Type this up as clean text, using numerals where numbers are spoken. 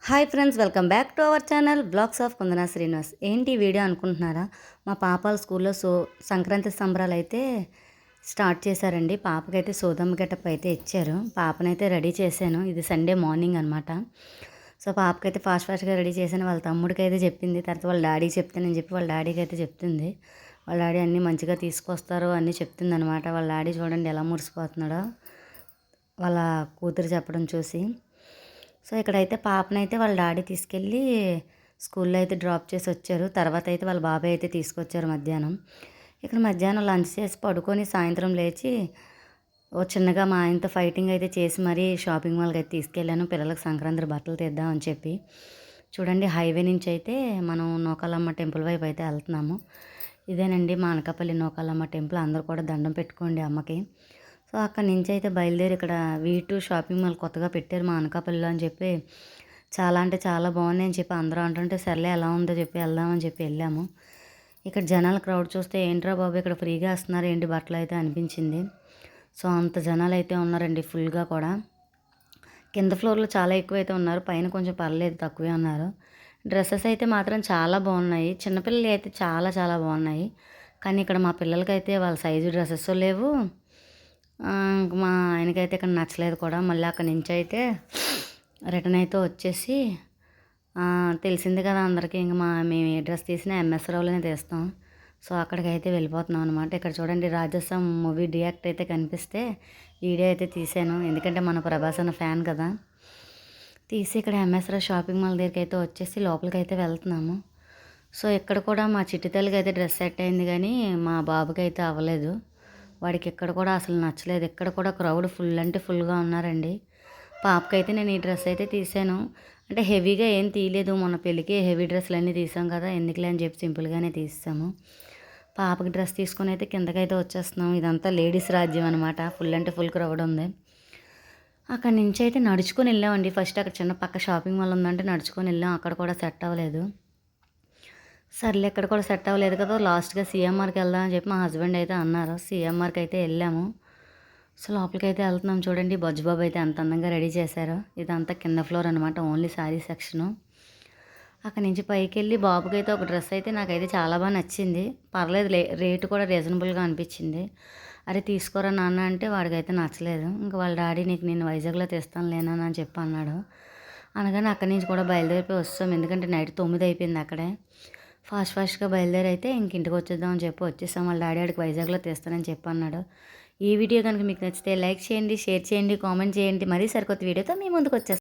Hi friends, welcome back to our channel blogs of Kundana Srinivas. ఏంటి video అనుకుంటున్నారా? మా పాపాల స్కూల్లో సంక్రాంతి సంబరాలు అయితే స్టార్ట్ చేశారండి. పాపకైతే సోదమ్మ గెటప్ అయితే ఇచ్చారు. పాపనైతే రెడీ చేశాను. ఇది సండే మార్నింగ్ అనమాట. సో పాపకైతే ఫాస్ట్గా రెడీ చేశాను. వాళ్ళ తమ్ముడికి అయితే చెప్పింది. తర్వాత వాళ్ళ డాడీకి చెప్తానని చెప్పి వాళ్ళ డాడీకి అయితే చెప్తుంది. వాళ్ళ డాడీ అన్నీ మంచిగా తీసుకొస్తారు అన్నీ చెప్తుంది అనమాట. వాళ్ళ డాడీ చూడండి ఎలా మురిసిపోతున్నాడో వాళ్ళ కూతురు చెప్పడం చూసి. సో ఇక్కడైతే పాపనైతే వాళ్ళ డాడీ తీసుకెళ్ళి స్కూల్లో అయితే డ్రాప్ చేసి వచ్చారు. తర్వాత అయితే వాళ్ళ బాబాయ్ అయితే తీసుకొచ్చారు మధ్యాహ్నం. ఇక్కడ మధ్యాహ్నం లంచ్ చేసి పడుకొని సాయంత్రం లేచి ఓ చిన్నగా మా ఆయనతో ఫైటింగ్ అయితే చేసి మరీ షాపింగ్ మాల్కి అయితే తీసుకెళ్ళాను. పిల్లలకు సంక్రాంతి బట్టలు తెద్దామని చెప్పి. చూడండి, హైవే నుంచి అయితే మనం నూకాలమ్మ టెంపుల్ వైపు అయితే వెళ్తున్నాము. ఇదేనండి మా అనకాపల్లి నూకాలమ్మ టెంపుల్. అందరూ కూడా దండం పెట్టుకోండి అమ్మకి. సో అక్కడి నుంచి అయితే బయలుదేరి ఇక్కడ V2 షాపింగ్ మాల్ కొత్తగా పెట్టారు మా అనకాపల్లిలో అని చెప్పి చాలా అంటే చాలా బాగున్నాయి అని చెప్పి అందరూ అంటుంటే సర్లే ఎలా ఉందో చెప్పి వెళ్దామని చెప్పి వెళ్ళాము. ఇక్కడ జనాల క్రౌడ్ చూస్తే ఏంట్రా బాబు ఇక్కడ ఫ్రీగా ఇస్తున్నారు ఏంటి బట్టలు అయితే అనిపించింది. సో అంత జనాలు అయితే ఉన్నారండి ఫుల్గా కూడా. కింద ఫ్లోర్లో చాలా ఎక్కువ అయితే ఉన్నారు, పైన కొంచెం పర్లేదు తక్కువే ఉన్నారు. డ్రెస్సెస్ అయితే మాత్రం చాలా బాగున్నాయి. చిన్నపిల్లలు అయితే చాలా చాలా బాగున్నాయి. కానీ ఇక్కడ మా పిల్లలకైతే వాళ్ళ సైజు డ్రెస్సెస్ లేవు. మా ఆయనకైతే ఇక్కడ నచ్చలేదు కూడా. మళ్ళీ అక్కడి నుంచి అయితే రిటర్న్ అయితే వచ్చేసి తెలిసింది కదా అందరికీ, ఇంక మేము ఏ డ్రెస్ తీసినా MS రావులోనే తీస్తాం. సో అక్కడికైతే వెళ్ళిపోతున్నాం అనమాట. ఇక్కడ చూడండి, రాజసం మూవీ రియాక్ట్ అయితే కనిపిస్తే వీడియో అయితే తీసాను. ఎందుకంటే మన ప్రభాస్ అన్న ఫ్యాన్ కదా. తీసి ఇక్కడ MS రావు షాపింగ్ మాల్ దగ్గరికి అయితే వచ్చేసి లోపలికి అయితే వెళ్తున్నాము. సో ఇక్కడ కూడా మా చిట్టి తల్లికి అయితే డ్రెస్ సెట్ అయింది, కానీ మా బాబుకి అయితే అవ్వలేదు. వాడికి ఇక్కడ కూడా అసలు నచ్చలేదు. ఇక్కడ కూడా క్రౌడ్ ఫుల్ అంటే ఫుల్గా ఉన్నారండి. పాపకైతే నేను ఈ డ్రెస్ అయితే తీసాను. అంటే హెవీగా ఏం తీయలేదు, మొన్న పెళ్ళికి హెవీ డ్రెస్సులు అన్నీ తీసాం కదా, ఎందుకులే అని చెప్పి సింపుల్గానే తీసాము. పాపకి డ్రెస్ తీసుకొని అయితే కిందకైతే వచ్చేస్తున్నాం. ఇదంతా లేడీస్ రాజ్యం అనమాట. ఫుల్ అంటే ఫుల్ క్రౌడ్ ఉంది. అక్కడి నుంచి అయితే నడుచుకొని వెళ్ళామండి. ఫస్ట్ అక్కడ చిన్న పక్క షాపింగ్ మాల్ ఉందంటే నడుచుకొని వెళ్ళాం. అక్కడ కూడా సెట్ అవ్వలేదు. సర్లే ఇక్కడ కూడా సెట్ అవ్వలేదు కదా, లాస్ట్గా CMRకి వెళ్దామని చెప్పి మా హస్బెండ్ అయితే అన్నారు. CMRకి అయితే వెళ్ళాము. సో లోపలికి అయితే వెళ్తున్నాం. చూడండి, బొజ్జుబాబు అయితే ఎంత అందంగా రెడీ చేశారో. ఇదంతా కింద ఫ్లోర్ అనమాట, ఓన్లీ శారీ సెక్షను. అక్కడి నుంచి పైకి వెళ్ళి బాబుకి అయితే ఒక డ్రెస్ అయితే నాకైతే చాలా బాగా నచ్చింది. పర్లేదు, రేటు కూడా రీజనబుల్గా అనిపించింది. అరే తీసుకోరా నాన్న అంటే వాడికైతే నచ్చలేదు. ఇంకా వాళ్ళ డాడీ నీకు నేను వైజాగ్లో తెస్తాను లేనా అని చెప్పి అన్నాడు. అనగానే అక్కడి నుంచి కూడా బయలుదేరిపోయి వస్తాం. ఎందుకంటే నైట్ 9 అయిపోయింది అక్కడే. ఫాస్ట్గా బయలుదేరి అయితే ఇంటికి వచ్చేద్దామని చెప్పి వచ్చేసాం. వాళ్ళ డాడీ ఆడికి వైజాగ్లో తెస్తానని చెప్పి అన్నాడు. ఈ వీడియో కనుక మీకు నచ్చితే లైక్ చేయండి, షేర్ చేయండి, కామెంట్ చేయండి. మరీ సరికొత్త వీడియోతో మీ ముందుకు వచ్చేస్తాను.